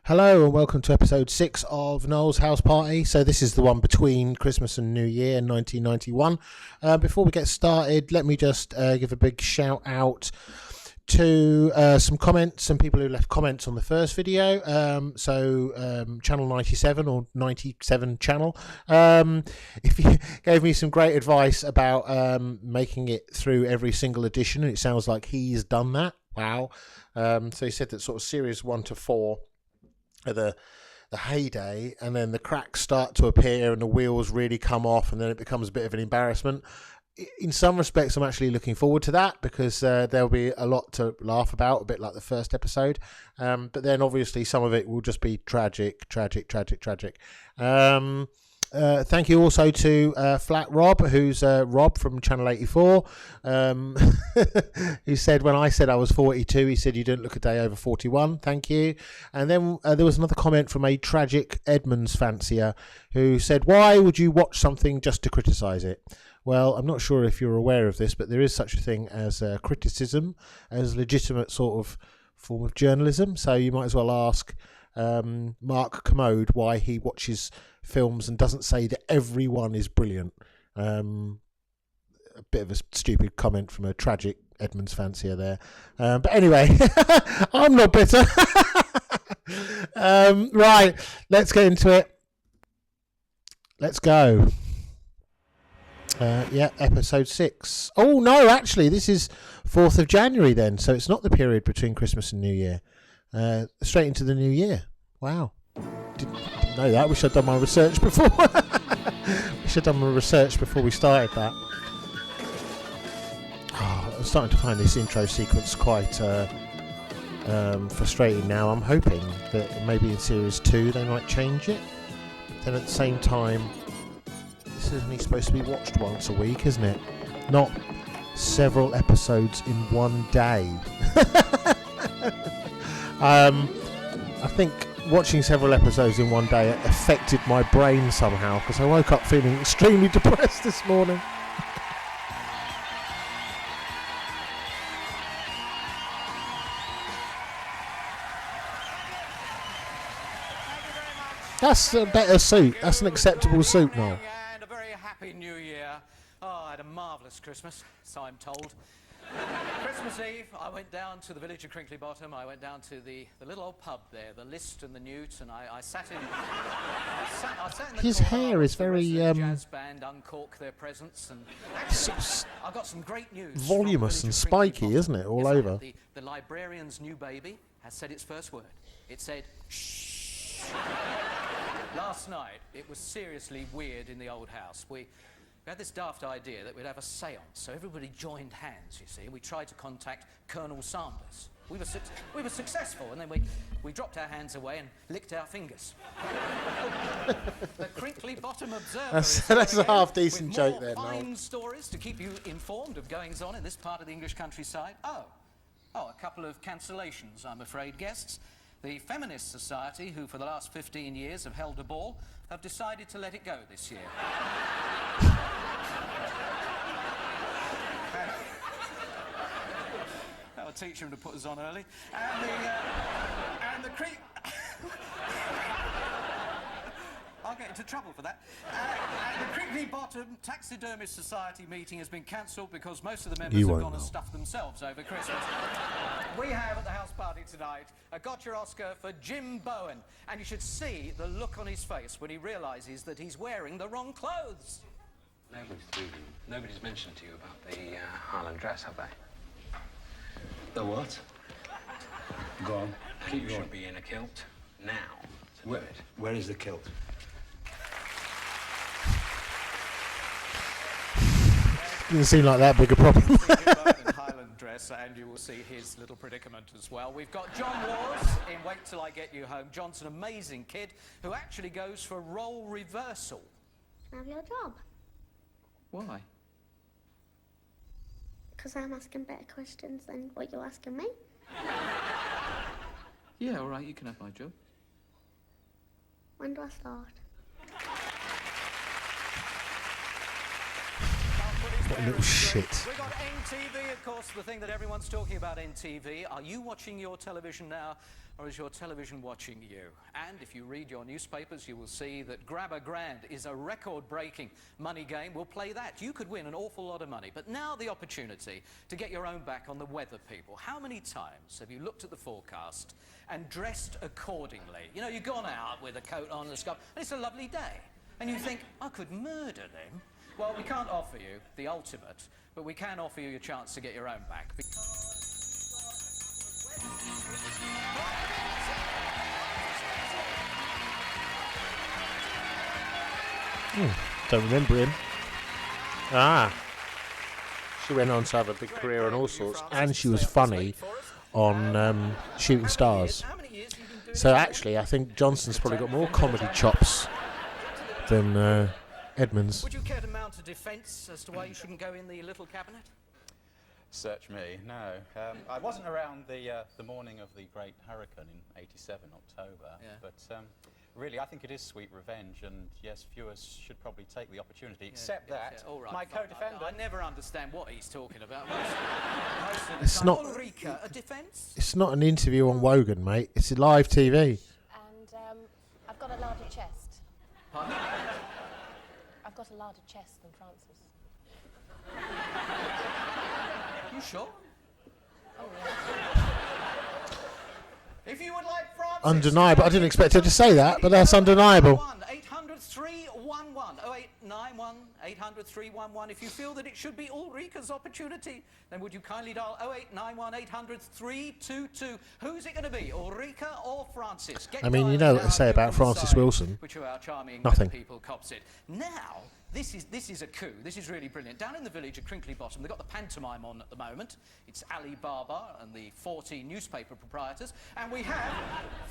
Hello and welcome to episode 6 of Noel's House Party. So this is the one between Christmas and New Year in 1991. Before we get started, let me just give a big shout out to some comments, some people who left comments on the first video. Channel 97 or 97 channel, if you gave me some great advice about making it through every single edition, and it sounds like he's done that. Wow. So he said that sort of series 1 to 4 are the heyday, and then the cracks start to appear and the wheels really come off, and then it becomes a bit of an embarrassment. In some respects, I'm actually looking forward to that because there'll be a lot to laugh about, a bit like the first episode. But then obviously some of it will just be tragic. Thank you also to Flat Rob, who's Rob from Channel 84, who said when I said I was 42, he said you didn't look a day over 41. Thank you. And then there was another comment from a tragic Edmonds fancier who said, why would you watch something just to criticise it? Well, I'm not sure if you're aware of this, but there is such a thing as criticism as a legitimate sort of form of journalism. So you might as well ask Mark Commode why he watches films and doesn't say that everyone is brilliant. A bit of a stupid comment from a tragic Edmonds fancier there. But anyway, I'm not bitter. Right, let's get into it. Let's go. Episode 6. Oh no, actually this is 4th of January then, so it's not the period between Christmas and New Year. Straight into the new year. Wow. Didn't know that. Wish I'd done my research before. Wish I'd done my research before we started that. I'm starting to find this intro sequence quite frustrating now. I'm hoping that maybe in series 2 they might change it. Then at the same time, this is only supposed to be watched once a week, isn't it? Not several episodes in one day. I think watching several episodes in one day affected my brain somehow because I woke up feeling extremely depressed this morning. That's a better suit. That's an acceptable suit, Noel. And a very happy New Year. Oh, I had a marvellous Christmas, so I'm told. Christmas Eve, I went down to the village of Crinkley Bottom. I went down to the little old pub there, the List and the Newt, and I sat in. I sat in the His corner, hair is very jazz band uncork their presents, and I've got some great news. Voluminous and spiky, isn't it? All over. The librarian's new baby has said its first word. It said shh. Last night, it was seriously weird in the old house. We had this daft idea that we'd have a séance, so everybody joined hands, you see, and we tried to contact Colonel Sanders. We were successful, and then we dropped our hands away and licked our fingers. The Crinkley Bottom Observer that's a half-decent joke there, Noel. Noel. Stories to keep you informed of goings-on in this part of the English countryside. Oh, a couple of cancellations, I'm afraid, guests. The Feminist Society, who for the last 15 years have held a ball, have decided to let it go this year. I'll teach him to put us on early. And the I'll get into trouble for that. And the Crinkley Bottom Taxidermist Society meeting has been cancelled because most of the members have gone and stuffed themselves over Christmas. We have at the house party tonight a Gotcha Oscar for Jim Bowen, and you should see the look on his face when he realises that he's wearing the wrong clothes. Nobody's mentioned to you about the Highland dress, have they? The what? Go on. And you should be in a kilt now. Where is the kilt? Doesn't seem like that big a problem. Highland dress, and you will see his little predicament as well. We've got John Laws in Wait Till I Get You Home. John's an amazing kid who actually goes for role reversal. Can I have your job? Why? Because I'm asking better questions than what you're asking me. Yeah, all right, you can have my job. When do I start? Can't put his What a little shit. We got NTV, of course, the thing that everyone's talking about. NTV. Are you watching your television now, or is your television watching you? And if you read your newspapers, you will see that Grab a Grand is a record-breaking money game. We'll play that. You could win an awful lot of money. But now the opportunity to get your own back on the weather, people. How many times have you looked at the forecast and dressed accordingly? You know, you've gone out with a coat on and a scarf, and it's a lovely day. And you think, I could murder them. Well, we can't offer you the ultimate, but we can offer you a chance to get your own back. Don't remember him. She went on to have a big career and all sorts, and she was funny on Shooting Stars. So actually, I think Johnson's probably got more comedy chops than Edmonds. Would you care to mount a defence as to why you shouldn't go in the little cabinet? Search me, no. I wasn't around the morning of the Great Hurricane in '87, October, but really I think it is sweet revenge, and yes, viewers should probably take the opportunity, except that All right, my fine. co-defendant... I never understand what he's talking about. It's not... Ulrika, a defence? It's not an interview on Wogan, mate. It's live TV. And I've got a larger chest. Pardon? I've got a larger chest than Francis. You sure? Oh, yeah. If you would like Francis... Undeniable. I didn't expect her to say that, but that's undeniable. 800 311 0891 800 311. If you feel that it should be Ulrika's opportunity, then would you kindly dial 0891 800 322. Who's it going to be, Ulrika or Francis? Get I mean, you dialed know what now they say and about you can Francis decide Wilson. which of our charming Nothing. people cops it. Now, this is a coup. This is really brilliant. Down in the village at Crinkley Bottom, they've got the pantomime on at the moment. It's Ali Baba and the 40 newspaper proprietors. And we have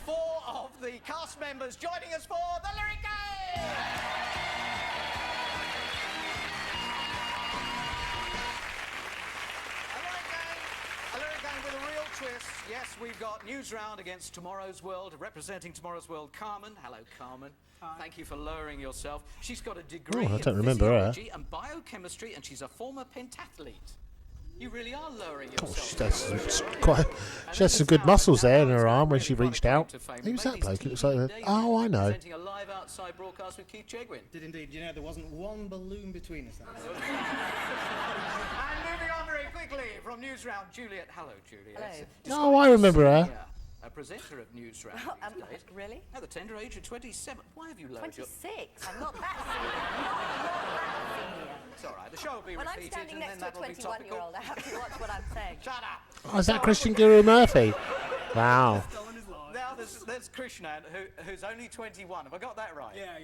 4 of the cast members joining us for the Lyric Game! A Lyric Game with a real twist. Yes, we've got News Round against Tomorrow's World. Representing Tomorrow's World, Carmen. Hello, Carmen. Hi. Thank you for lowering yourself. She's got a degree I in don't remember her. physiology and biochemistry, and she's a former pentathlete. You really are lowering Oh, yourself. she has some good muscles there in her arm when she reached out. Who's that bloke? It looks like... Oh, I know. Presenting a live outside broadcast with Keith Chegwin. Did indeed. You know, there wasn't one balloon between us. And moving on very quickly from News Round, Juliet. Hello, Juliet. Hello. Oh, I remember her. Yeah, a presenter of News Round these days. Really? At the tender age of 27. Why have you lowered your... 26. I'm not that senior. Not that senior. It's all right. The show will be When I'm repeated standing and then next to a that will be topical. 21-year-old, I have to watch what I'm saying. Shut up. Oh, is that Christian Guru-Murthy? Wow. Now there's Krishnan, who's only 21. Have I got that right? Yeah.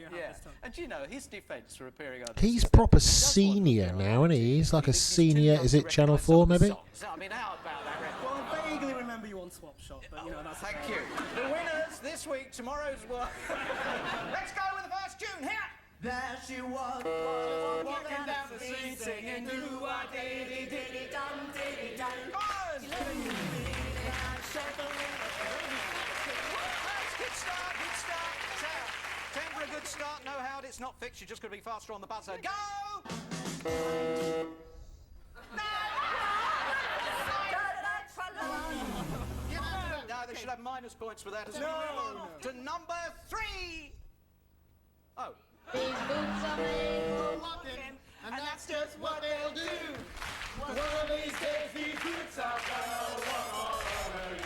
And you know, his defence for appearing on... He's proper senior now, isn't he? He's like a senior, is it Channel 4 maybe? I mean, how about that record? Well, I vaguely remember you on Swap Shop, but you know, that's... Thank you. The winners this week, Tomorrow's World. Let's go with the first tune here. There she was, walking down the street singing, do-a-diddy-diddy-dum, diddy-dum. Good start. Time for a good start. No, Howard, it's not fixed. You're just going to be faster on the buzzer. Go! No, they should have minus points for that as well. To number 3. Oh. These boots are made for walking, and that's just what they'll do. One of these days, these boots are gonna walk all over you.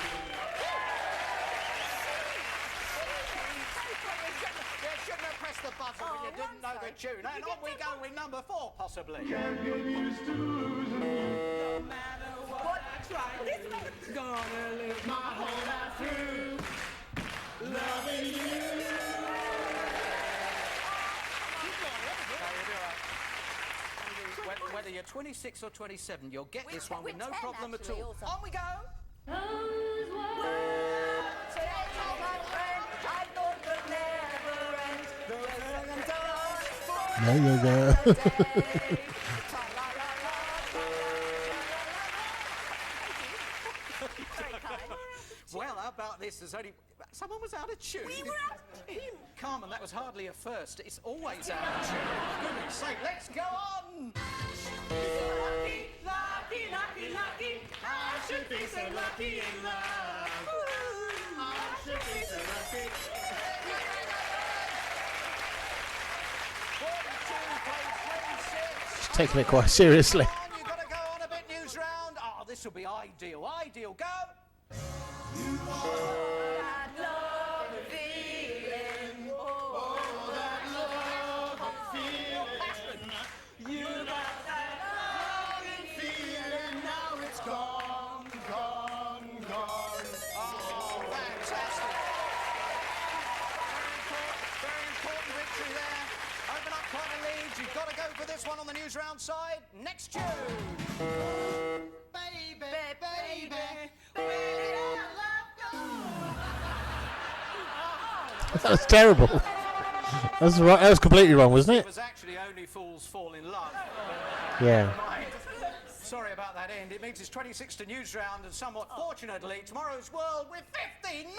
You shouldn't have pressed the buzzer when you didn't know the tune. And on we go with number 4, possibly. Can't get used to losing. No matter what I try, gonna live my whole life through loving you. Whether you're 26 or 27, you'll get this one with no 10 problem at actually, all. also. On we go! There you go. Well, how about this? There's only Someone was out of tune. We were out of tune. Carmen, that was hardly a first. It's always out of tune. For goodness sake, let's go on. Lucky, lucky, lucky, lucky. I should be so lucky in love. I should be so lucky. 42 plays 26. She's taking it quite seriously. Come on, you've got to go on a bit news round. Oh, this will be ideal. Ideal. Go. That love feeling. Oh, that love feeling. You got that love feeling. Now it's gone, gone, gone. Oh, fantastic. Very important victory there. Open up quite a lead. You've got to go for this one on the news round side. Next tune. Baby, baby, where did our love go? That was terrible. That was right. That was completely wrong, wasn't It it? was actually Only Fools Fall in Love. Yeah. Right. Sorry about that end. It means it's 26 to news round, and somewhat fortunately, tomorrow's world with 59.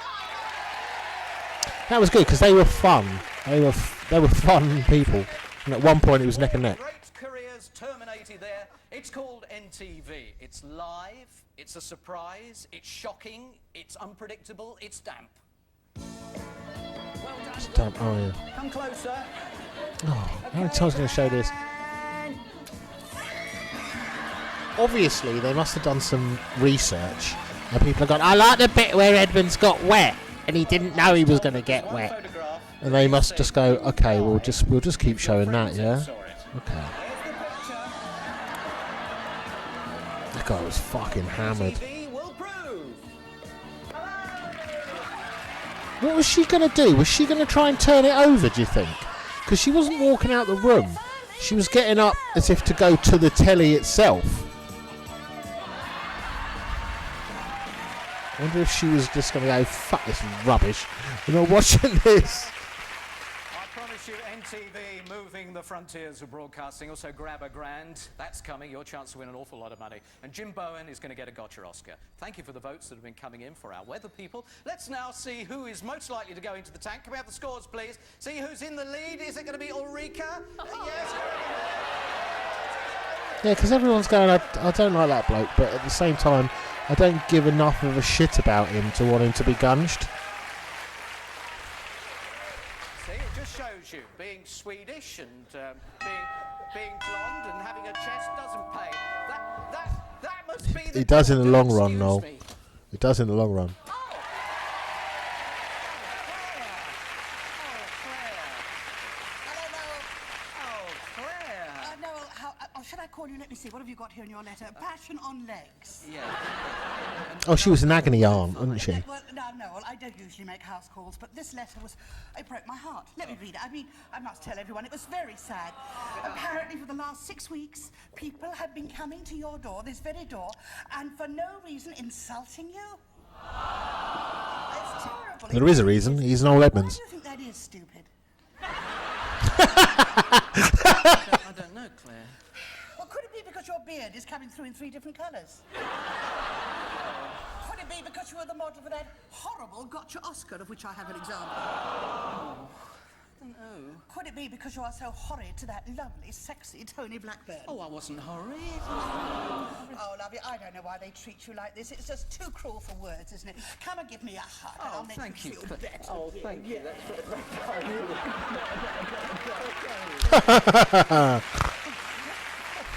That was good because they were fun. They were fun people. And at one point it was neck and neck. Great careers terminated there. It's called NTV. It's live. It's a surprise. It's shocking. It's unpredictable. It's damp. Well done. Damn. Oh yeah. Come closer. Oh, how many times are going to show this? Obviously, they must have done some research, and people have gone, I like the bit where Edmonds got wet, and he didn't know he was going to get wet. Photograph. And they must just go, okay, we'll just keep showing that, yeah? Saw it. Okay. That guy was fucking hammered. NTV will prove. What was she going to do? Was she going to try and turn it over, do you think? Because she wasn't walking out the room. She was getting up as if to go to the telly itself. I wonder if she was just going to go, fuck this rubbish. We're not watching this. I promise you, NTV moving the frontiers of broadcasting. Also, Grab a Grand. That's coming. Your chance to win an awful lot of money. And Jim Bowen is going to get a Gotcha Oscar. Thank you for the votes that have been coming in for our weather people. Let's now see who is most likely to go into the tank. Can we have the scores, please? See who's in the lead. Is it going to be Ulrika? Yes. Yeah, because everyone's going, I don't like that bloke, but at the same time, I don't give enough of a shit about him to want him to be gunged. See, it just shows you being Swedish and being blonde and having a chest doesn't pay. That must be the It does in the long run, excuse Noel. me. It does in the long run. Should I call you? Let me see. What have you got here in your letter? Passion on legs. Yeah. Oh, she was an agony aunt, wasn't she? Well, now, Noel, I don't usually make house calls, but this letter it broke my heart. Let me read it. I mean, I must tell everyone, it was very sad. Apparently, for the last 6 weeks, people have been coming to your door, this very door, and for no reason insulting you. It's terrible. There is a reason. He's Noel Edmonds. Why do you think that is stupid? I don't know, Claire. Well, could it be because your beard is coming through in 3 different colours? Could it be because you were the model for that horrible Gotcha Oscar, of which I have an example? I don't know. Could it be because you are so horrid to that lovely, sexy Tony Blackburn? Oh, I wasn't horrid. Oh, lovey, I don't know why they treat you like this. It's just too cruel for words, isn't it? Come and give me a hug. Oh, I'll make thank you. feel better. Oh, thank you. That's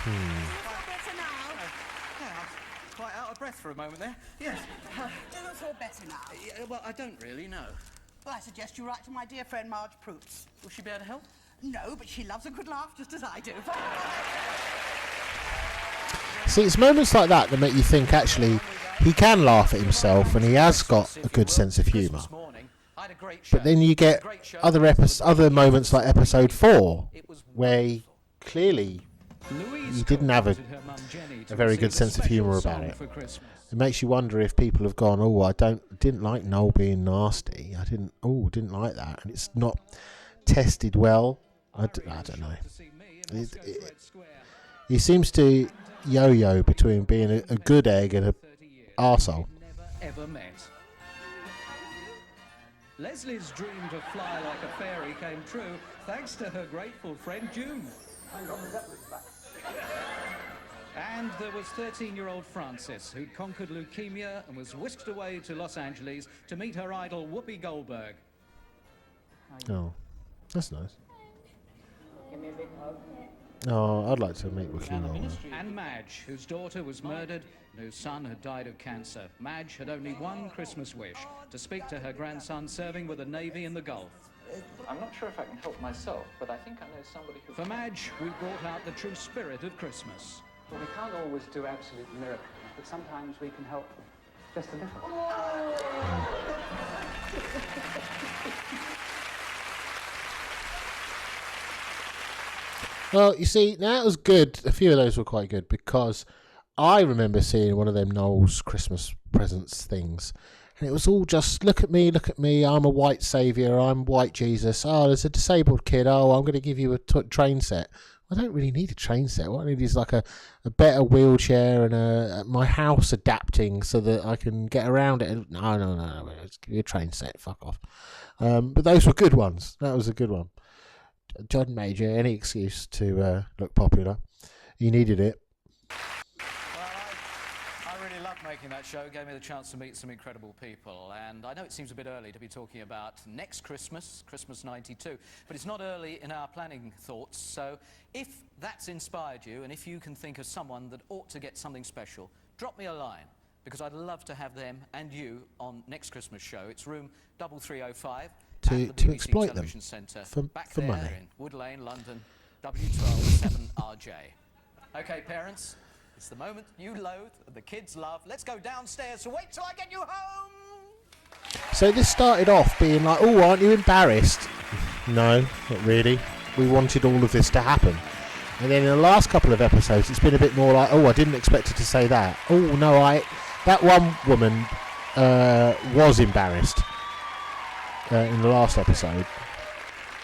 Better now. Yeah, I was quite out of breath for a moment there. Yes. Do you feel better now? Yeah, well, I don't really know. Well, I suggest you write to my dear friend Marge Proops. Will she be able to help? No, but she loves a good laugh just as I do. See, it's moments like that that make you think, actually, he can laugh at himself and he has got a good sense of humour. But then you get other moments like episode 4, where he clearly he didn't have a very good sense of humour about it. It makes you wonder if people have gone, oh, I didn't like Noel being nasty. I didn't like that, and it's not tested well. I don't know. He seems to yo-yo between being a good egg and a arsehole. Ever met. Leslie's dream to fly like a fairy came true thanks to her grateful friend June. And there was 13-year-old Frances, who'd conquered leukemia and was whisked away to Los Angeles to meet her idol Whoopi Goldberg. Oh, that's nice. Give me a big hug. Oh, I'd like to meet Wiki Noel. And Madge, whose daughter was murdered and whose son had died of cancer. Madge had only one Christmas wish, to speak to her grandson serving with the Navy in the Gulf. I'm not sure if I can help myself, but I think I know somebody who... For Madge, we brought out the true spirit of Christmas. Well, we can't always do absolute miracles, but sometimes we can help just a little. Well, you see, that was good. A few of those were quite good because I remember seeing one of them Noel's Christmas presents things. And it was all just, look at me, I'm a white saviour, I'm white Jesus. Oh, there's a disabled kid. Oh, I'm going to give you a train set. I don't really need a train set. What I need is like a better wheelchair and my house adapting so that I can get around it. No. Let's give you a train set. Fuck off. But those were good ones. That was a good one. John Major, any excuse to look popular. You needed it. Well, I really loved making that show. It gave me the chance to meet some incredible people. And I know it seems a bit early to be talking about next Christmas, Christmas 92, but it's not early in our planning thoughts. So if that's inspired you and if you can think of someone that ought to get something special, drop me a line, because I'd love to have them and you on next Christmas show. It's room 3305. To exploit them Centre, for there money. In Wood Lane, London, W12 7RJ. Okay, parents, it's the moment you loathe and the kids love. Let's go downstairs, so wait till I get you home. So this started off being like, oh, aren't you embarrassed? No, not really. We wanted all of this to happen. And then in the last couple of episodes, it's been a bit more like, oh, I didn't expect her to say that. Oh, no, that one woman was embarrassed. In the last episode.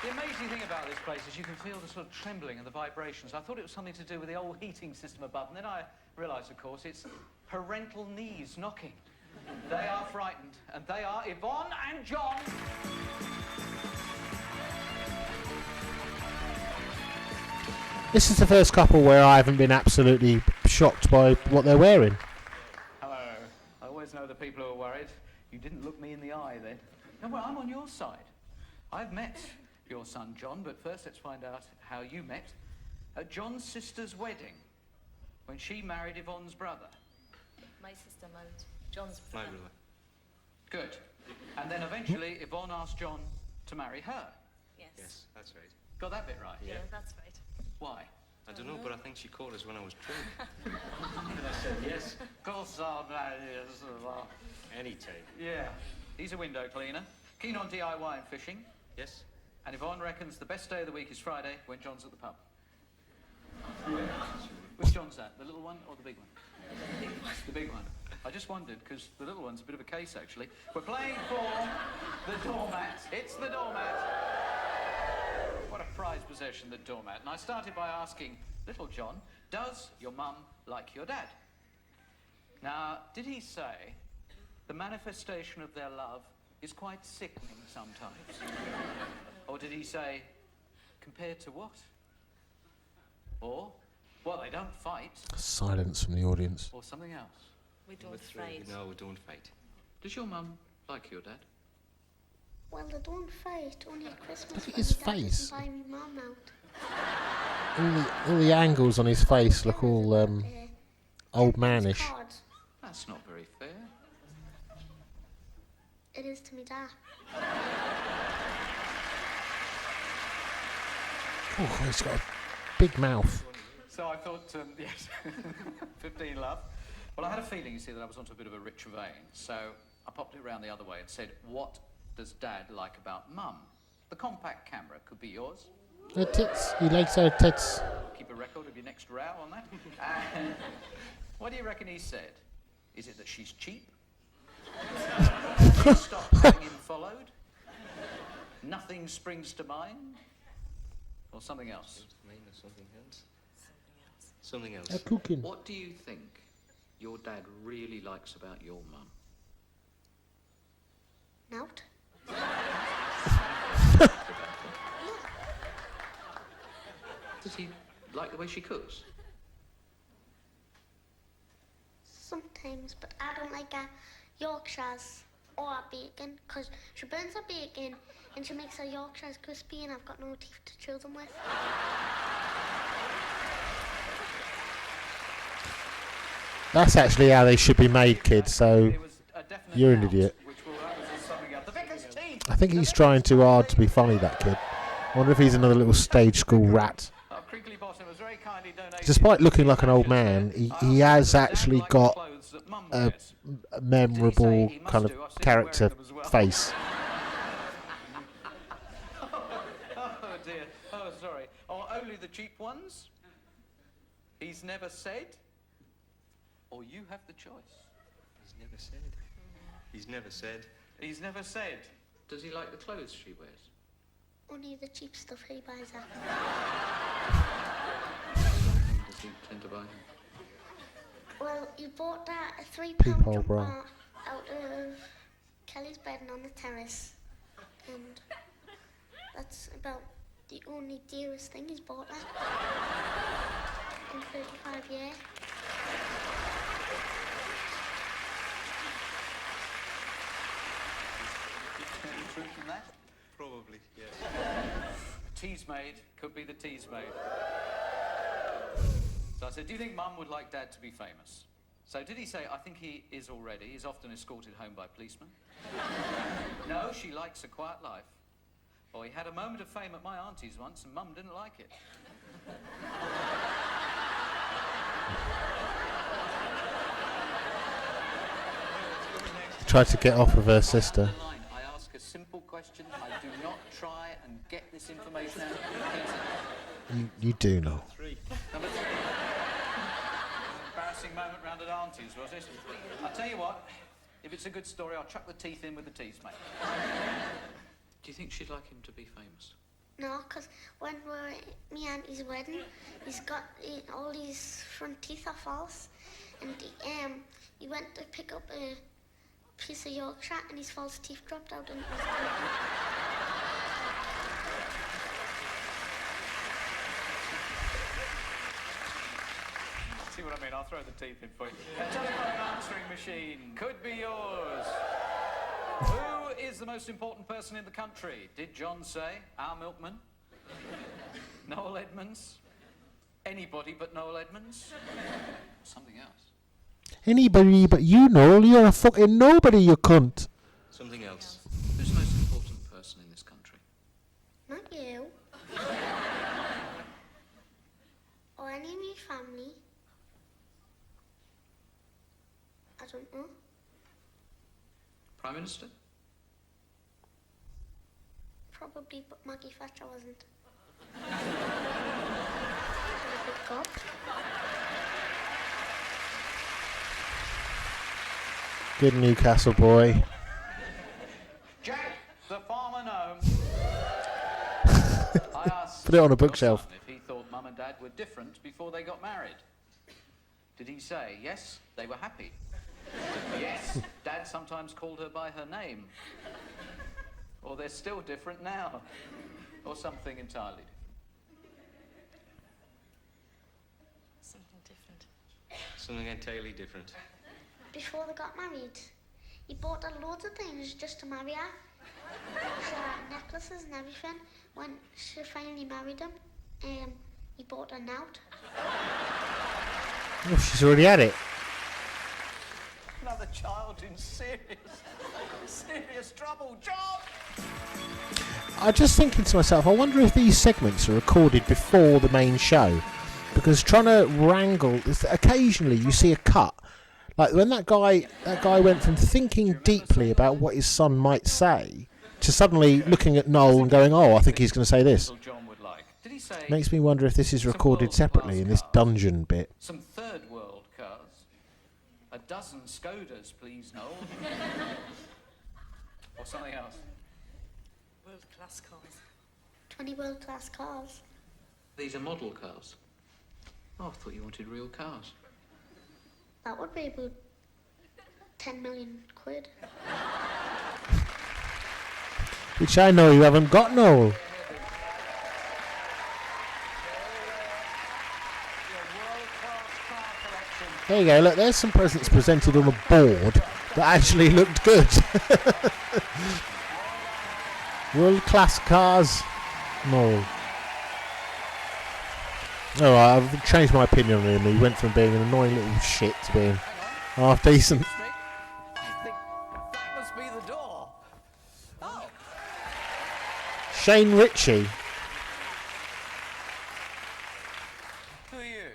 The amazing thing about this place is you can feel the sort of trembling and the vibrations. I thought it was something to do with the old heating system above, and then I realised, of course, it's parental knees knocking. They are frightened, and they are Yvonne and John. This is the first couple where I haven't been absolutely shocked by what they're wearing. Hello. I always know the people who are worried. You didn't look me in the eye then. No, well, I'm on your side. I've met your son, John, but first let's find out how you met at John's sister's wedding, when she married Yvonne's brother. My sister married John's My brother. brother. Good. And then eventually Yvonne asked John to marry her. Yes. Yes, that's right. Got that bit right? Yeah, that's right. Why? I don't know, but I think she called us when I was drunk. And I said, yes, of course I'll marry you. Anytime. Yeah. He's a window cleaner, keen on DIY and fishing. Yes? And Yvonne reckons the best day of the week is Friday when John's at the pub. Which John's that? The little one or the big one? The big one. I just wondered, because the little one's a bit of a case, actually. We're playing for the doormat. It's the doormat. What a prized possession, the doormat. And I started by asking little John, does your mum like your dad? Now, did he say the manifestation of their love is quite sickening sometimes? Or did he say, compared to what? Or, well, they don't fight. Silence from the audience. Or something else. We don't fight. No, we don't fight. Does your mum like your dad? Well, they don't fight. Only at Christmas. Look at when his my dad doesn't face. buy me mum out. All the angles on his face look all old manish. Cards. That's not very fair. It is to me dad. Oh, he's got a big mouth. So I thought, yes, 15 love. Well, I had a feeling, you see, that I was onto a bit of a rich vein. So I popped it around the other way and said, what does Dad like about Mum? The compact camera could be yours. Her tits. He likes her tits. Keep a record of your next row on that. And what do you reckon he said? Is it that she's cheap? She stopped having him followed? Nothing springs to mind? Or something else? Mine or something else? Something else. A cooking. What do you think your dad really likes about your mum? Nout. Does he like the way she cooks? Sometimes, but I don't like her Yorkshires or her bacon, because she burns her bacon and she makes her Yorkshires crispy and I've got no teeth to chew them with. That's actually how they should be made, kids, so you're an idiot. I think he's trying too hard to be funny, that kid. I wonder if he's another little stage school rat. Despite looking like an old man, he has actually got a memorable kind of character face. Oh dear. Oh, sorry. Or only the cheap ones? He's never said? Or you have the choice? He's never said. He's never said. He's never said. Does he like the clothes she wears? Only the cheap stuff he buys her. Does he tend to buy him? Well, he bought that a £3 Peephole jumper bra. out of Kelly's bedding on the terrace. And that's about the only dearest thing he's bought her. In 35 years. Any truth in that? Probably, yes. Tease maid could be the tease maid. So I said, do you think Mum would like Dad to be famous? So did he say, I think he is already. He's often escorted home by policemen. No, she likes a quiet life. Or he had a moment of fame at my auntie's once and Mum didn't like it. Tried to get off of her sister. I ask a simple question. I do not try and get this information out of You do not. Number 3. Embarrassing moment round at auntie's, was it? I'll tell you what, if it's a good story, I'll chuck the teeth in with the teeth, mate. Do you think she'd like him to be famous? No, because when we're at my auntie's wedding, he's got all his front teeth are false. And he went to pick up a piece of Yorkshire and his false teeth dropped out and it was broken. See what I mean? I'll throw the teeth in for you. A telephone answering machine could be yours. Who is the most important person in the country? Did John say? Our milkman? Noel Edmonds? Anybody but Noel Edmonds? Something else. Anybody but you, Noel, you're a fucking nobody, you cunt. Something else. Who's the most important person in this country? Not you. Or any of my family. I don't know. Prime Minister? Probably, but Maggie Thatcher wasn't. A big gob. Good Newcastle boy. Jack, the farmer gnome. I asked Put it on a your bookshelf. son if he thought Mum and Dad were different before they got married. Did he say, yes, they were happy? Yes, Dad sometimes called her by her name. Or they're still different now. Or something entirely different. Something different. Something entirely different. Before they got married, he bought her loads of things just to marry her. She had necklaces and everything. When she finally married him, he bought her knout. Oh, she's already had it. Another child in serious trouble. John! I'm just thinking to myself, I wonder if these segments are recorded before the main show. Because trying to wrangle, occasionally you see a cut. Like when that guy went from thinking deeply about what his son might say to suddenly looking at Noel and going, oh, I think he's going to say this. John would like. Did he say Makes me wonder if this is recorded separately in this dungeon bit. some third world cars? A dozen Skodas, please, Noel. Or something else? World-class cars. 20 world-class cars. These are model cars. Oh, I thought you wanted real cars. That would be about 10 million quid. Which I know you haven't got, Noel. There you go, look, there's some presents presented on a board that actually looked good. World-class cars. Noel. Alright, I've changed my opinion on him. He went from being an annoying little shit to being half decent. I think that must be the door. Oh. Shane Richie. Who are you?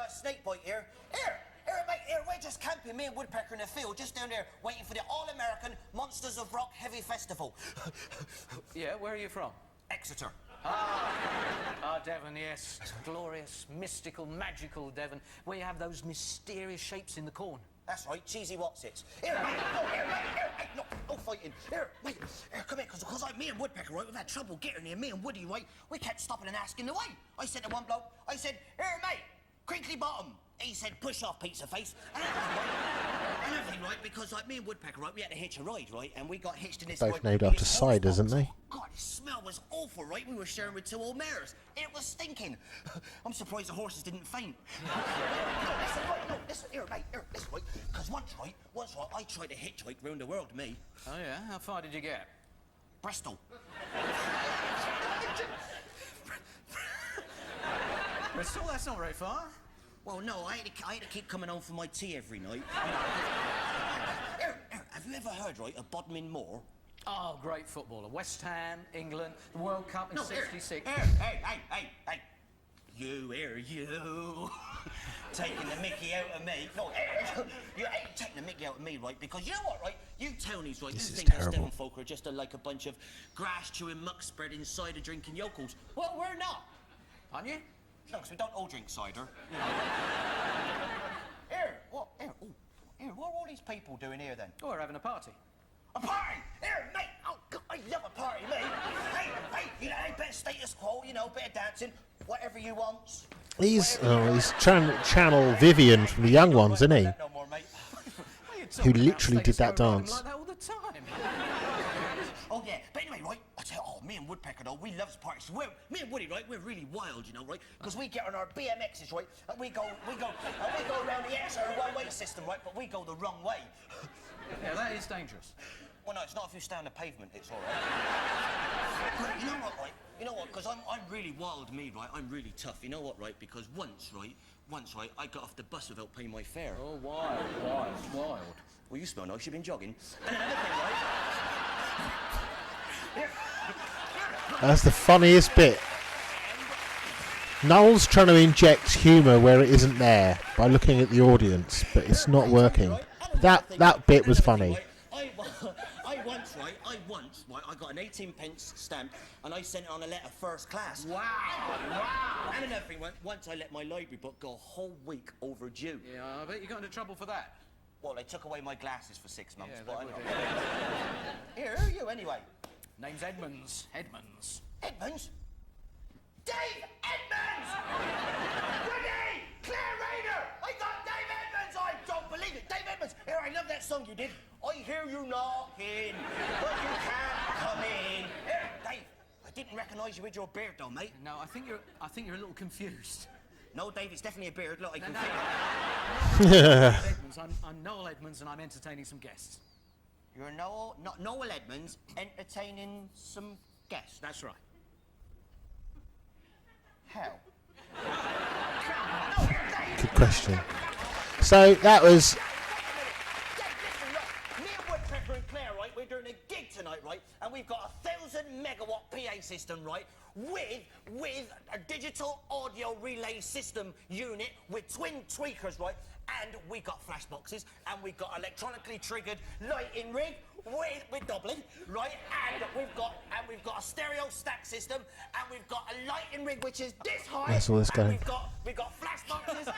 Snakebite here. Here, mate, here. We're just camping, me and Woodpecker in the field, just down there, waiting for the All-American Monsters of Rock Heavy Festival. Yeah, where are you from? Exeter. Devon, yes. Glorious, mystical, magical Devon, where you have those mysterious shapes in the corn. That's right, cheesy whatsits. Here, mate, no fighting. Here, mate, here, come here, because me and Woodpecker, right, we've had trouble getting here. Me and Woody, right, we kept stopping and asking the way. I said to one bloke, I said, here, mate, crinkly bottom. He said, push off, pizza face. And everything, right, because like me and Woodpecker, right, we had to hitch a ride, right, and we got hitched in this. Both named after ciders, aren't they? God, the smell was awful, right? We were sharing with two old mares. It was stinking. I'm surprised the horses didn't faint. Listen, here, mate, here, listen, right, because once, right, I tried to hitchhike round the world, me. Oh, yeah? How far did you get? Bristol. Bristol? That's not very far. Well, no, I had to keep coming home for my tea every night. Here, have you ever heard, right, of Bodmin Moore? Oh, great footballer. West Ham, England, the World Cup in '66. Hey. You, taking the mickey out of me. No, you ain't taking the mickey out of me, right? Because you know what, right? You townies, right? This you is think terrible. us Devon folk are just like a bunch of grass-chewing, muck-spreading, cider-drinking yokels. Well, we're not. Aren't you? No, because we don't all drink cider. Here, what are all these people doing here, then? Oh, we're having a party. A party! Here, mate! Oh, God, I love a party, mate! Hey, you know, bit of status quo, you know, bit of dancing, whatever you want. He's channel Vyvian from the Young Ones, isn't he? No more, mate. Who literally did that dance. Like that all the time. Oh, yeah, but anyway, right, I tell you, me and Woodpecker, though, we love parties. Me and Woody, right, we're really wild, you know, right? Because we get on our BMXs, right, and we go around the Exeter one-way system, right, but we go the wrong way. Yeah, that is dangerous. Well, no, it's not if you stay on the pavement, it's all right. But you know what, right? You know what, because I'm really wild, me, right? I'm really tough. You know what, right? Because once, right, I got off the bus without paying my fare. Oh, wild. Well, you smell nice, you've been jogging. And another thing, right? That's the funniest bit. Noel's trying to inject humour where it isn't there by looking at the audience, but it's not working. That bit was funny. I once, I got an 18p stamp and I sent it on a letter first class. Wow. And another thing, once I let my library book go a whole week overdue. Yeah, I bet you got into trouble for that. Well, they took away my glasses for 6 months, Yeah, but I they know. would, Here, who are you anyway? Name's Edmonds. Edmonds. Edmonds? Dave Edmonds! Woody! Claire Rayner! I got Dave Edmonds! I don't believe it! Dave Edmonds! Here, I love that song you did. I hear you knocking, but you can't come in. Here, Dave, I didn't recognise you with your beard, though, mate. No, I think you're a little confused. No, Dave, it's definitely a beard. Look, I can Edmonds. I'm Noel Edmonds, and I'm entertaining some guests. You're Noel Edmonds entertaining some guests. That's right. How? Good question. So that was. Listen, look, me and Woodpecker and Claire, right, we're doing a gig tonight, right, and we've got a 1,000-megawatt PA system, right, with a digital audio relay system unit with twin tweakers, right, and we got flash boxes, and we've got electronically triggered lighting rig with doubling, right, and we've got a stereo stack system, and we've got a lighting rig which is this high. That's all this and going. we've got flash boxes, and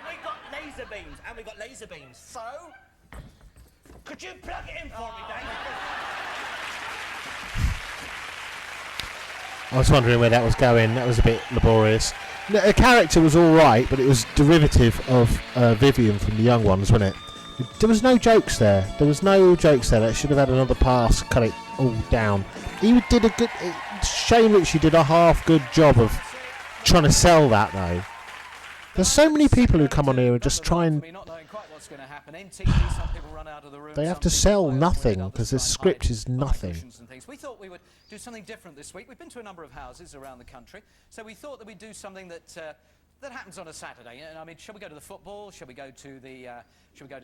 we've got laser beams, So, could you plug it in for me, Dave? I was wondering where that was going. That was a bit laborious. The character was all right, but it was derivative of Vyvian from the Young Ones, wasn't it? There was no jokes there. That should have had another pass. Cut it all down. He did a good. Shane Richie did a half good job of trying to sell that though. There's so many people who come on here and just try and. They have to sell nothing because the script is nothing. We thought we would do something different this week. We've been to a number of houses around the country, so we thought that we'd do something that happens on a Saturday. And I mean, shall we go to the football? Shall we go to the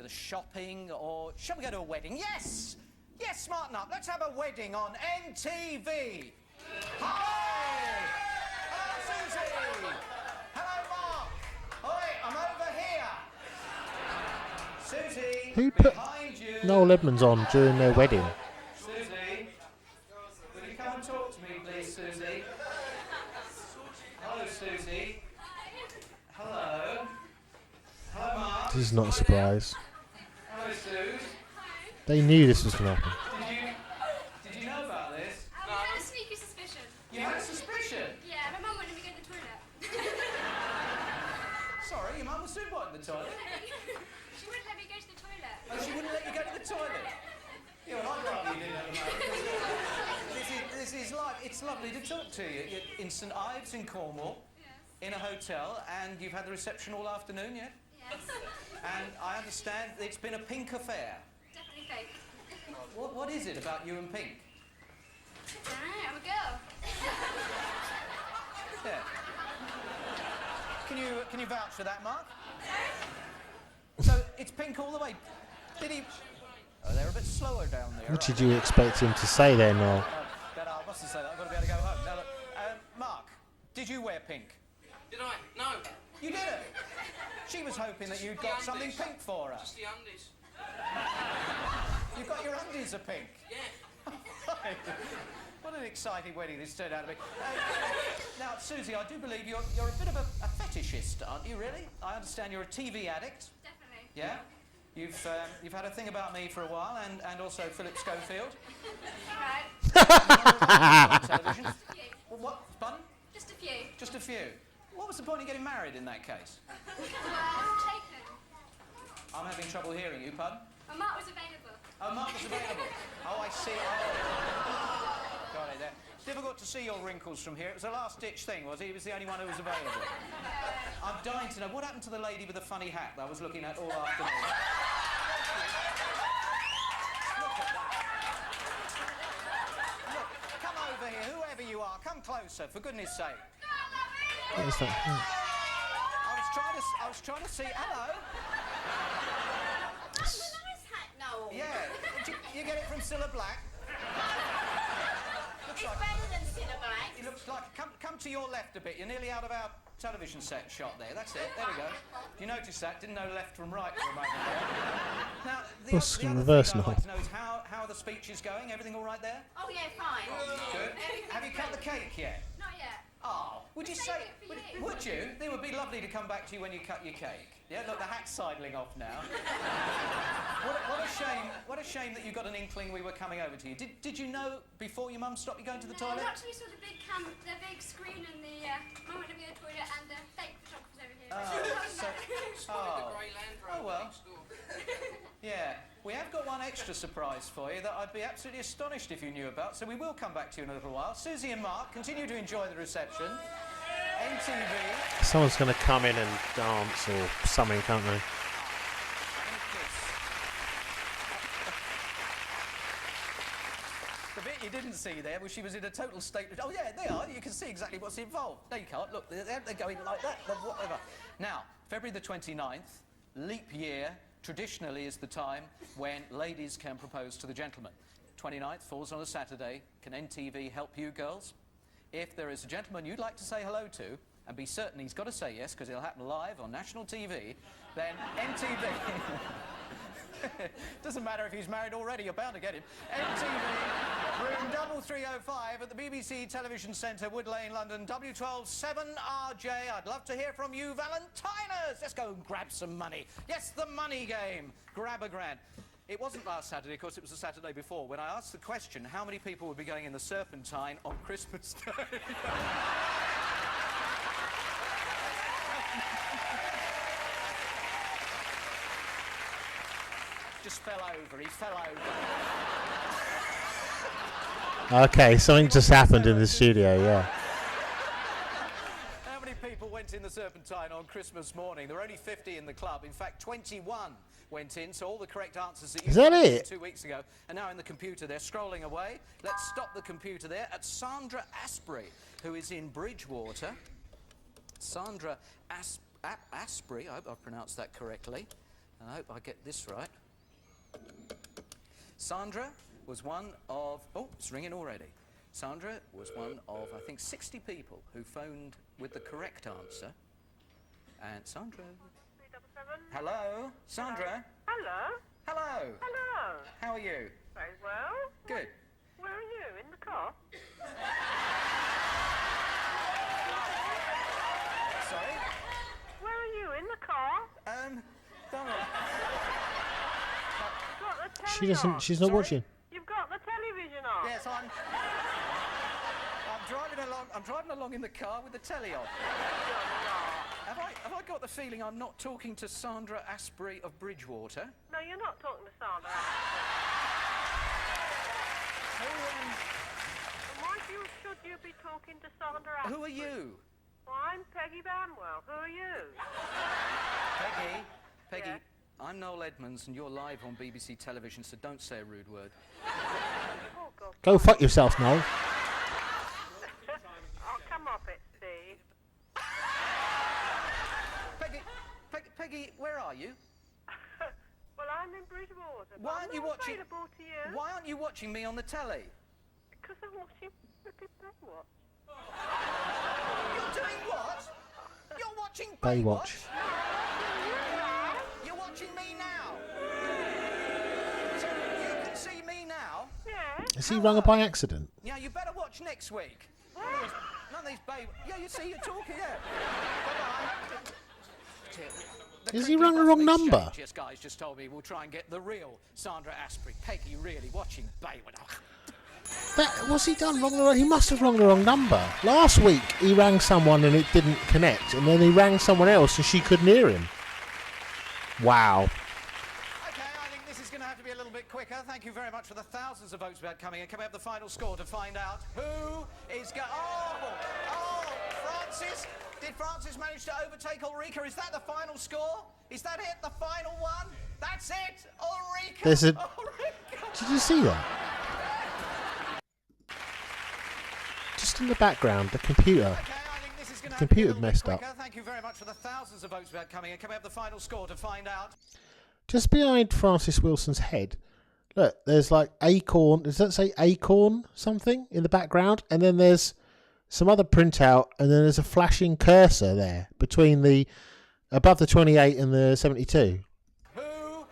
shopping? Or shall we go to a wedding? Yes, yes, smarten up. Let's have a wedding on NTV. Hi, hello Susie. Hello Mark. Oi, I'm over here. Susie, Who put behind you. Noel Edmonds on during their wedding? Susie, will you come and talk to me, please, Susie? Hello, Susie. Hello. Hello, Mark. This is not a surprise. Hello, Suze. They knew this was going to happen. Did you know about this? I had a sneaky suspicion. You had a suspicion? Yeah, my mum wanted me to go to the toilet. Sorry, your mum was soon in the toilet. She wouldn't let me go to the toilet. Oh, she wouldn't let you go to the toilet? Yeah, well, I'd rather you didn't at the moment. This is like, it's lovely to talk to you. You're in St Ives in Cornwall, in a hotel, and you've had the reception all afternoon, yeah? Yes. And I understand it's been a pink affair. Definitely fake. What is it about you and pink? Alright, I'm a girl. Yeah. Can you vouch for that, Mark? So it's pink all the way. Did he? Oh, they're a bit slower down there. What did you expect him to say there, Noel? I must have said that. I've got to be able to go home. Now, look, Mark, did you wear pink? Did I? No. You didn't. She was hoping that you'd got something pink for her. Just the undies. You've got your undies are pink. Yeah. What an exciting wedding this turned out to be. Now, Susie, I do believe you're a bit of a fetishist, aren't you, really? I understand you're a TV addict. Definitely. Yeah? You've had a thing about me for a while, and also Philip Schofield. Right. Television. Just a few. Well, what? Pardon? Just a few. Just a few. What was the point of getting married in that case? Well, taken. I'm having trouble hearing you, pardon? My mark was available. Oh, Mark was available. Oh, I see. Oh. Got it there. It's difficult to see your wrinkles from here. It was a last-ditch thing, was he? He was the only one who was available. I'm dying to know, what happened to the lady with the funny hat that I was looking at all afternoon? Look at that. Look, come over here, whoever you are. Come closer, for goodness sake. What is that? I was trying to see... Hello? That's a nice hat, Noel. Yeah. Did you get it from Cilla Black? It's better than Cilla Black. It looks like... Come to your left a bit. You're nearly out of our television set shot there. That's it. There we go. You notice that? Didn't know left from right for a moment there. Now, the other reverse thing I'd now. like to know is how are the speeches going? Everything all right there? Oh, yeah, fine. Good. Have you cut the cake yet? Not yet. Oh, would you Save say... it for you. Would you? It would be lovely to come back to you when you cut your cake. Yeah, look, the hat's sidling off now. What a shame that you got an inkling we were coming over to you. Did you know before your mum stopped you going to the toilet? Not till we saw the big screen and the mum went to the toilet and the fake photographer's over here. Oh, well. Yeah, we have got one extra surprise for you that I'd be absolutely astonished if you knew about, so we will come back to you in a little while. Susie and Mark, continue to enjoy the reception. NTV. Someone's going to come in and dance or something, can't they? The bit you didn't see there was she was in a total state of... Oh, yeah, they are. You can see exactly what's involved. No, you can't. Look, they're going like that. Whatever. Now, February the 29th, leap year, traditionally is the time when ladies can propose to the gentleman. 29th falls on a Saturday. Can NTV help you, girls? If there is a gentleman you'd like to say hello to, and be certain he's got to say yes, because it'll happen live on national TV, then NTV... Doesn't matter if he's married already, you're bound to get him. NTV, room 3305 at the BBC Television Centre, Wood Lane, London, W12 7RJ. I'd love to hear from you, Valentiners. Let's go and grab some money. Yes, the money game. Grab a grand. It wasn't last Saturday, of course, it was the Saturday before, when I asked the question, how many people would be going in the Serpentine on Christmas Day? Just fell over, he fell over. Okay, something just happened in the studio, yeah. How many people went in the Serpentine on Christmas morning? There were only 50 in the club. In fact, 21 went in, so all the correct answers that you Is that got it? 2 weeks ago are now in the computer. They're scrolling away. Let's stop the computer there at Sandra Asprey, who is in Bridgewater. Sandra Asprey, I hope I've pronounced that correctly, and I hope I get this right. Sandra was one of... Oh, it's ringing already. Sandra was one of, I think, 60 people who phoned with the correct answer. And Sandra... 377. Hello? Sandra? Hello? Hello? Hello? How are you? Very well. Good. Where are you? In the car? Sorry? Where are you? In the car? Don't worry. You've got the telly She doesn't. on. She's not Sorry? watching. You've got the television on. Yes, I'm driving along in the car with the telly on. Have I got the feeling I'm not talking to Sandra Asprey of Bridgewater? No, you're not talking to Sandra. Why should you be talking to Sandra Asprey? Who are you? Well, I'm Peggy Bamwell. Who are you? Peggy, Yes? I'm Noel Edmonds and you're live on BBC television, so don't say a rude word. Oh, God. Go fuck yourself, Noel. I'll come off it, Steve. Peggy, where are you? Well, I'm in Bridgewater. Why aren't you watching? Available to you. Why aren't you watching me on the telly? Because I'm watching flipping Baywatch. You're doing what? You're watching Baywatch. You're watching me now. So you can see me now. Yeah. Has he rung her by accident? Yeah, you better watch next week. None of these Yeah, you see, you're talking. Yeah. Bye-bye. Has he rung the wrong number? Yes, guys just told me we'll try and get the real Sandra Asprey. Peggy, really watching Baywatch. What's he done wrong? He must have rung the wrong number. Last week he rang someone and it didn't connect, and then he rang someone else and she couldn't hear him. Wow. Okay, I think this is going to have to be a little bit quicker. Thank you very much for the thousands of votes we had coming in. Coming up the final score to find out who is going... Oh, Francis. Did Francis manage to overtake Ulrika? Is that the final score? Is that it? The final one? That's it? Ulrika? There's a... Ulrika. Did you see that? Just in the background, the computer. Okay, I think this is going to The computer have to be a little bit messed up. quicker. Thank you very much for the thousands of votes we had coming in. Coming up the final score to find out. Just behind Francis Wilson's head, look, there's like acorn. Does that say acorn something in the background? And then there's some other printout, and then there's a flashing cursor there between the above the 28 and the 72.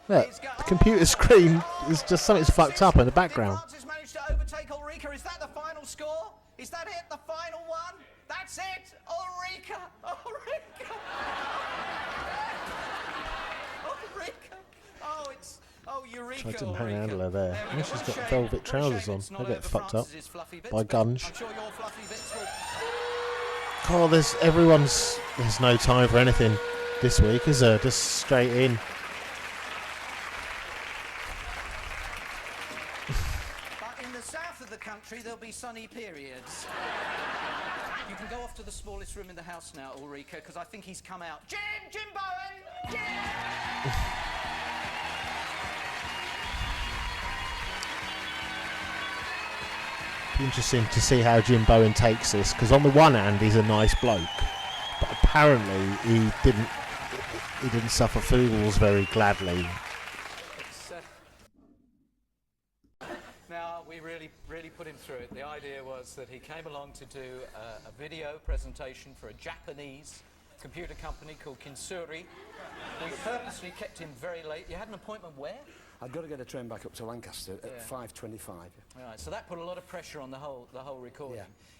Look, the computer screen is just something's fucked up in the background. Did Francis manage to overtake Ulrika? Is that the final score? Is that it? The final one? That's it? Ulrika! Ulrika! Ulrika! Oh, it's... Oh, Eureka! Tried to Ulrika. manhandle her there. we And go. she's What a got shame. velvet What a trousers shame on. it's not They get over fucked up Francis's fluffy bits, by but Gunge. I'm sure your fluffy bits will... Oh, there's no time for anything this week, is there? Just straight in. But in the south of the country, there'll be sunny periods. You can go off to the smallest room in the house now, Ulrika, because I think he's come out. Jim Bowen! Jim! Be interesting to see how Jim Bowen takes this, because on the one hand he's a nice bloke, but apparently he didn't suffer fools very gladly. Now, we really put him through it. The idea was that he came along to do a video presentation for a Japanese computer company called Kinsuri. We purposely kept him very late. You had an appointment where? I've got to get a train back up to Lancaster at 5:25. Right, so that put a lot of pressure on the whole recording.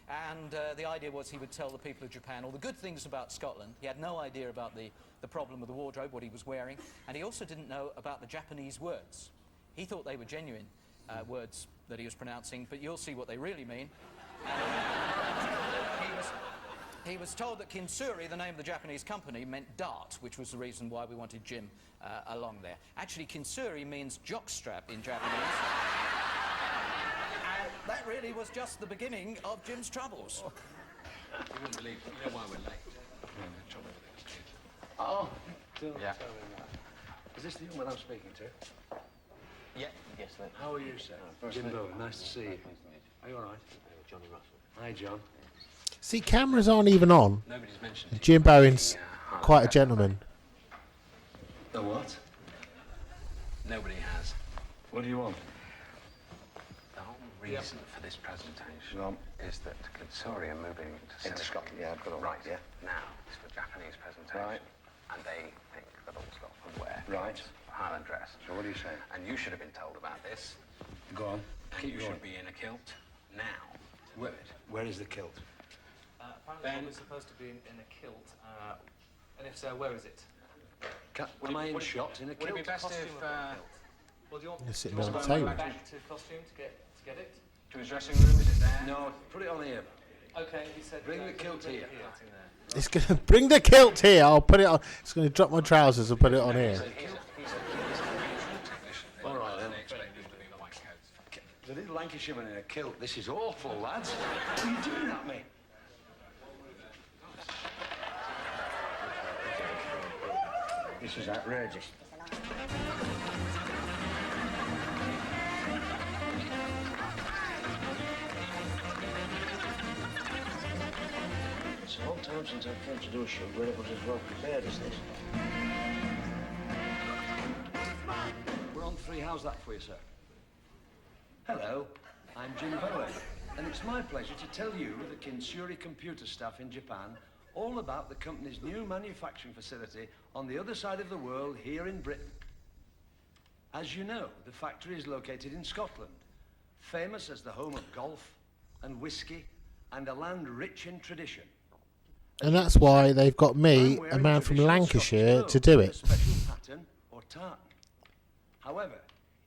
Yeah. And the idea was he would tell the people of Japan all the good things about Scotland. He had no idea about the problem with the wardrobe, what he was wearing, and he also didn't know about the Japanese words. He thought they were genuine words that he was pronouncing, but you'll see what they really mean. He was told that Kinsuri, the name of the Japanese company, meant dart, which was the reason why we wanted Jim along there. Actually, Kinsuri means jockstrap in Japanese. that really was just the beginning of Jim's troubles. You wouldn't believe, you know why we're late? Oh, Yeah. is this the young man I'm speaking to? Yeah. Yes, mate. How are you, sir? Jim Bowen, nice to see you. Are you all right? Johnny Russell. Hi, John. See, cameras aren't even on. Nobody's mentioned Jim Bowen's quite a gentleman. The what? Nobody has. What do you want? The whole reason for this presentation is that Katsuri are moving to Scotland. Yeah, I've got it Right. Yeah. Now, it's for Japanese presentation. Right. And they think that all Scotland wear Right. Highland dress. So what are you saying? And you should have been told about this. Go on. And Keep you going. should be in a kilt now to do it. Where is the kilt? Apparently we're supposed to be in a kilt, and if so, where is it? Am I in shot in a Would kilt? it be best if Well, do you want You're do sitting you on want the to go table. back to costume to get it? to his dressing room? Is it there? No, put it on here. Okay, he said Bring the kilt bring here. the kilt in there. It's going to bring the kilt here. I'll put it on. It's going to drop my trousers and put it on here. All right, then. They expect him to be in white coats. The little Lancashireman in a kilt. This is awful, lads. What are you doing at me? This is outrageous. It's a long time since I've come to do a shoot where it was as well prepared as this. We're on 3. How's that for you, sir? Hello, I'm Jim Bowen, and it's my pleasure to tell you, the Kinsuri computer staff in Japan, all about the company's new manufacturing facility on the other side of the world, here in Britain. As you know, the factory is located in Scotland, famous as the home of golf and whiskey and a land rich in tradition. And that's why they've got me, I'm a wearing man from traditional Lancashire, Scottish to do clothes it. with a special pattern or tartan. However,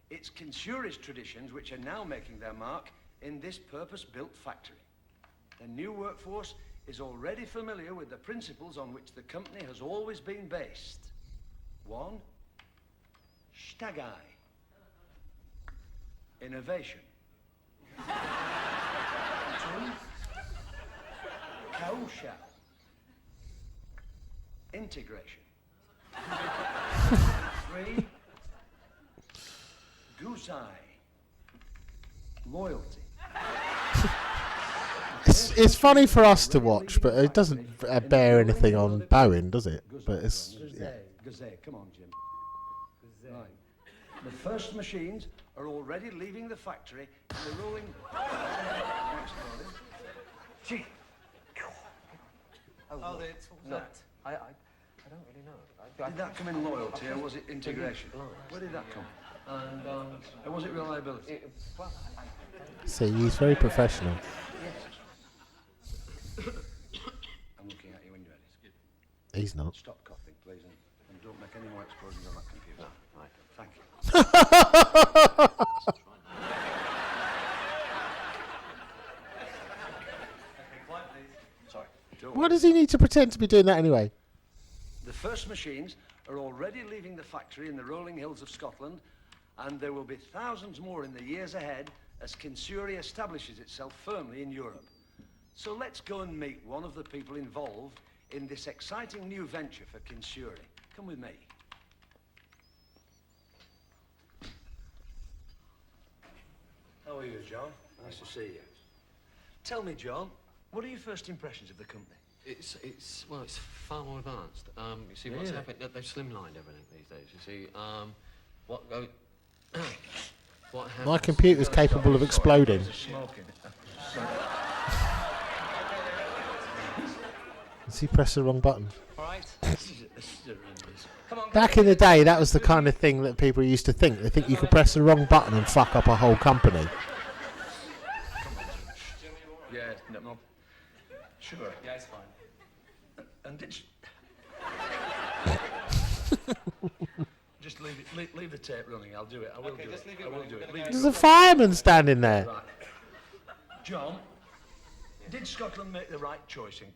it's Kinsuri's traditions which are now making their mark in this purpose-built factory. The new workforce is already familiar with the principles on which the company has always been based. 1. Stagai. Innovation. 2. Kausha. Integration. 3. Gusai. Loyalty. It's funny for us to watch, but it doesn't bear anything on Bowen, does it? But it's yeah. Gazette. Come on, Jim. Right. The first machines are already leaving the factory in the rolling. Next morning. Gee. Oh, what was that? I don't really know. Did that come in loyalty or was it integration? Where did that come? And Or was it reliability? See, he's very professional. I'm looking at you when you're ready. He's not. Stop coughing, please, and don't make any more explosions on that computer. Right. Thank you. Sorry. Why does he need to pretend to be doing that anyway? The first machines are already leaving the factory in the rolling hills of Scotland, and there will be thousands more in the years ahead as Kinsuri establishes itself firmly in Europe. So let's go and meet one of the people involved in this exciting new venture for Kinsuri. Come with me. How are you, John? Nice to see you. Tell me, John, what are your first impressions of the company? It's far more advanced. You see, what's happened? They've slimlined everything these days. You see, what happens? My computer's capable of exploding. Smoking. Has he pressed the wrong button? All right. Come on. Back in the day, that was the kind of thing that people used to think. They think you could press the wrong button and fuck up a whole company. Yeah, no. Sure. Yeah, it's fine. And it's... Just leave the tape running. I'll do it. I will do just it. leave it I will running. do it. We're Leave gonna it There's a fireman standing there. Right. John, did Scotland make the right choice in...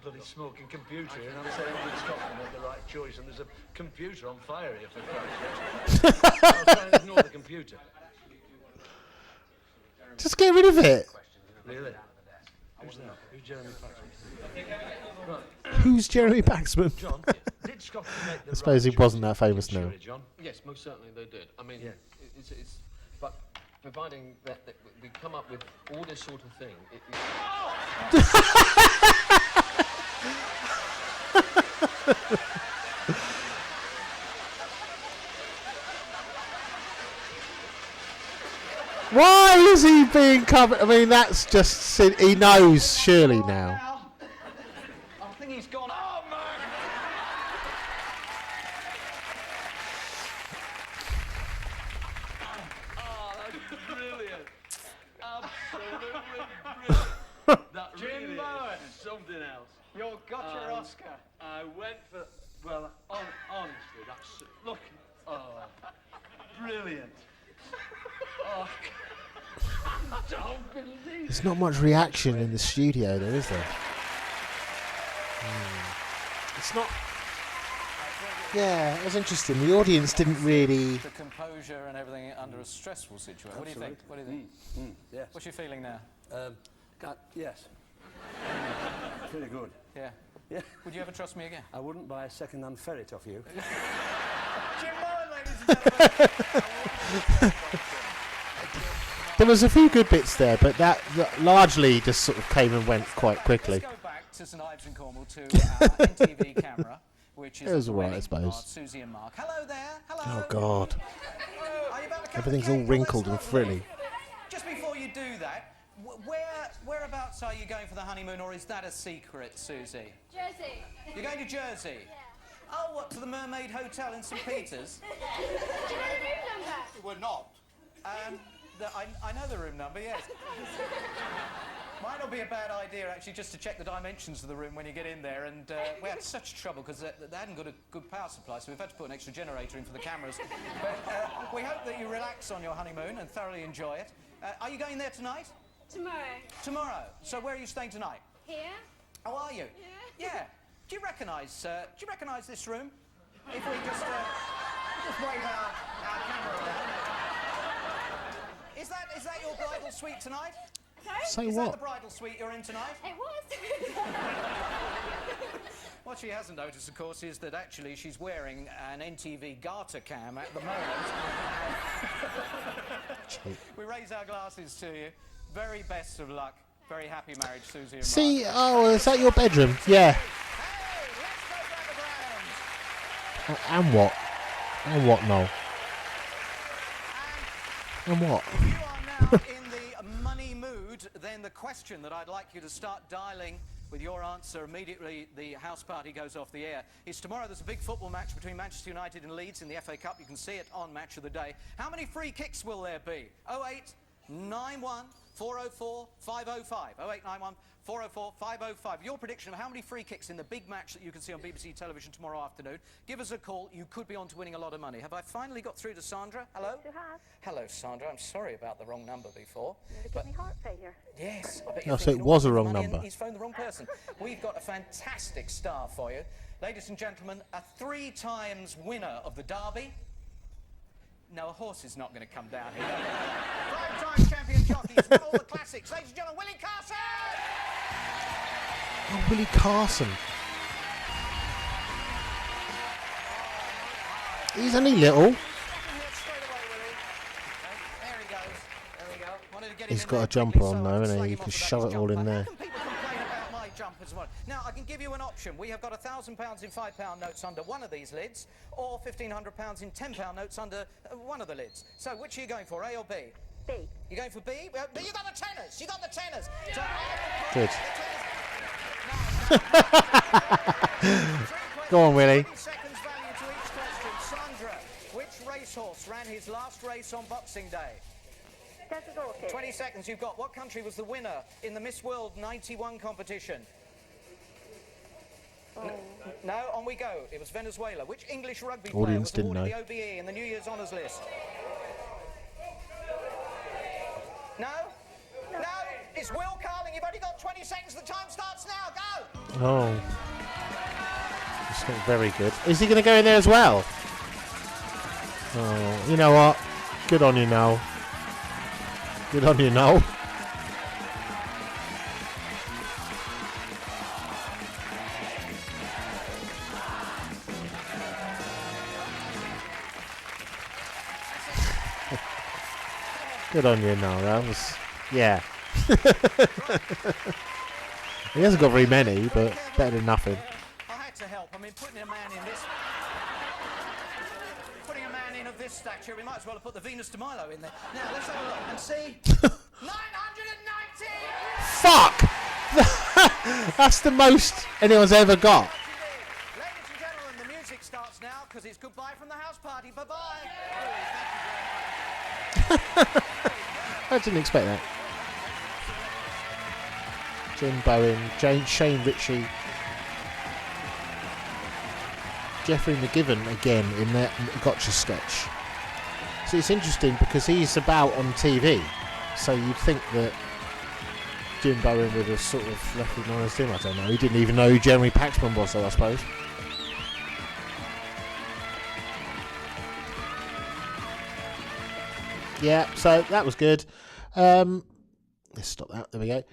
Bloody smoking computer here, and I'm saying did Scotland make the right choice, and there's a computer on fire here for Christ's sake. I'll try and ignore the computer. Just get rid of it. Really? Who's that? Who's Jeremy Paxman? Who's Jeremy Paxman? John, did Scotland make the I suppose he right wasn't choice that famous in now. Shuri, John? Yes, most certainly they did. I mean, Yeah. it's but providing that we come up with all this sort of thing. Why is he being covered? I mean, that's just... He knows, surely, now. I think he's gone. Oh, man! Oh, that's brilliant. Absolutely brilliant. That really Jim Bowen. is something else. Your Gotcha Oscar. I went for, well, honestly, that's, look, brilliant. Oh, I don't believe it. There's not much reaction in the studio, though, is there? It's not... Yeah, it was interesting. The audience didn't really... The composure and everything under a stressful situation. What do you think? What do you think? Yes. What's your feeling now? Yes. Pretty good. Yeah. Yeah. Would you ever trust me again? I wouldn't buy a second-hand ferret off you. Jim Bowen, ladies and gentlemen. There was a few good bits there, but that largely just sort of came and went quite quickly. Let's go back to St Ives and Cornwall to our NTV camera, which is It was at all right, I Welling, suppose. our Susie and Mark. Hello there. Hello. Oh, God. Are you about to cut Everything's the all cake? wrinkled Oh, and that's frilly. lovely. Just before you do that, whereabouts are you going for the honeymoon, or is that a secret, Susie? Jersey. You're going to Jersey? Yeah. Oh, what, to the Mermaid Hotel in St Peter's? Do you know the room number? We're not. I know the room number, yes. Might not be a bad idea, actually, just to check the dimensions of the room when you get in there. And we had such trouble because they hadn't got a good power supply, so we've had to put an extra generator in for the cameras. But we hope that you relax on your honeymoon and thoroughly enjoy it. Are you going there tonight? Tomorrow. Tomorrow. So where are you staying tonight? Here? How are you? Yeah. Yeah. Do you recognise this room? If we just wave our camera around. Is that your bridal suite tonight? Sorry? Say Is what? that the bridal suite you're in tonight? It was. What she hasn't noticed, of course, is that actually she's wearing an NTV garter cam at the moment. We raise our glasses to you. Very best of luck. Very happy marriage, Susie and Mark. See, oh, is that your bedroom? Yeah. Hey, let's go round the grounds. And what? And what, Noel? And what? If you are now in the money mood, then the question that I'd like you to start dialing with your answer immediately the house party goes off the air is tomorrow there's a big football match between Manchester United and Leeds in the FA Cup. You can see it on Match of the Day. How many free kicks will there be? 0891 404 505. 0891 404 505. Your prediction of how many free kicks in the big match that you can see on BBC television tomorrow afternoon. Give us a call. You could be on to winning a lot of money. Have I finally got through to Sandra? Hello? Yes, you have. Hello, Sandra. I'm sorry about the wrong number before. Nearly give me heart failure. Yes. I bet No, you're so thinking, it was "Oh, a wrong money and number." He's phoned the wrong person. We've got a fantastic star for you. Ladies and gentlemen, a 3 times winner of the Derby. No, a horse is not going to come down here. 5-time champion jockey. He's won all the classics. Ladies and gentlemen, Willie Carson! Oh, Willie Carson. He's only little. There he goes. There we go. Wanted to get him He's in got there a jumper quickly on so I though, could hasn't slag he? him You off can about shove his it all in jumper. there. How can people complain about my jumper as well? Now, I can give you an option. We have got £1,000 in £5 notes under one of these lids, or £1,500 in £10 notes under one of the lids. So, which are you going for, A or B? B. You're going for B? Well, you got the tenors. You got the tenors. So, Good. Go on, Willie. 20 seconds value to each question. Sandra, which racehorse ran his last race on Boxing Day? Desert Orchid. 20 seconds you've got. What country was the winner in the Miss World 91 competition? No, on we go. It was Venezuela. Which English rugby player Audience was didn't awarded know. the OBE in the New Year's Honours List? No? No? It's Will Carling. You've only got 20 seconds. The time starts now. Go! Oh. It's not very good. Is he going to go in there as well? Oh, you know what? Good on you, Noel. Good on you, Noel. Good on you, Noel. That was, yeah. He hasn't got very many, but better than nothing. I had to help. I mean, putting a man in of this stature, we might as well have put the Venus de Milo in there. Now, let's have a look and see. 990! Fuck! That's the most anyone's ever got. Ladies and gentlemen, the music starts now because it's goodbye from the house party. Bye-bye. I didn't expect that. Jim Bowen, Shane Richie, Geoffrey McGivern again in that Gotcha sketch. So it's interesting because he's about on TV, so you'd think that Jim Bowen would have sort of recognised him. I don't know. He didn't even know who Jeremy Paxman was, though, I suppose. Yeah, so that was good. Let's stop that. There we go.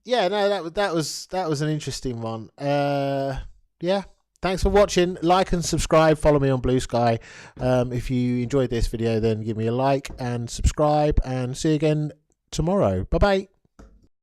Yeah, no, that was an interesting one. Yeah, thanks for watching. Like and subscribe. Follow me on Blue Sky. If you enjoyed this video, then give me a like and subscribe. And see you again tomorrow. Bye bye.